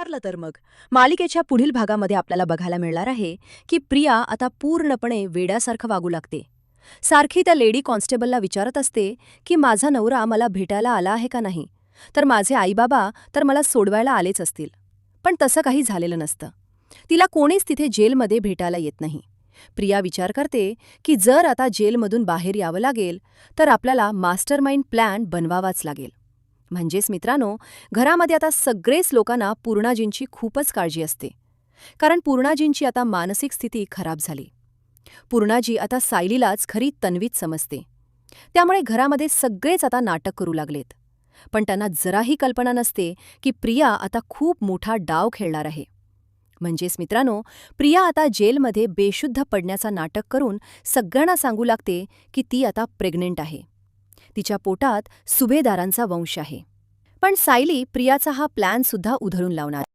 ठरलं तर मग मालिकेच्या पुढील भागामध्ये आपल्याला बघायला मिळणार आहे की प्रिया आता पूर्णपणे वेड्यासारखं वागू लागते. सारखी त्या लेडी कॉन्स्टेबलला विचारत असते की माझा नवरा मला भेटायला आला आहे का नाही, तर माझे आईबाबा तर मला सोडवायला आलेच असतील. पण तसं काही झालेलं नसतं. तिला कोणीच तिथे जेलमध्ये भेटायला येत नाही. प्रिया विचार करते की जर आता जेलमधून बाहेर यावं लागेल तर आपल्याला मास्टरमाइंड प्लॅन बनवावाच लागेल. म्हणजेच मित्रांनो, घरामध्ये आता सगळेच लोकांना पूर्णाजींची खूपच काळजी असते. कारण पूर्णाजींची आता मानसिक स्थिती खराब झाली. पूर्णाजी आता सायलीलाच खरी तन्वीच समजते. त्यामुळे घरामध्ये सगळेच आता नाटक करू लागलेत. पण त्यांना जराही कल्पना नसते की प्रिया आता खूप मोठा डाव खेळणार आहे. म्हणजेच मित्रांनो, प्रिया आता जेलमध्ये बेशुद्ध पडण्याचा नाटक करून सगळ्यांना सांगू लागते की ती आता प्रेग्नेंट आहे. तिच्या पोटात सुभेदारांचा वंश आहे. पण सायली प्रियाचा हा प्लॅन सुद्धा उधळून लावणार.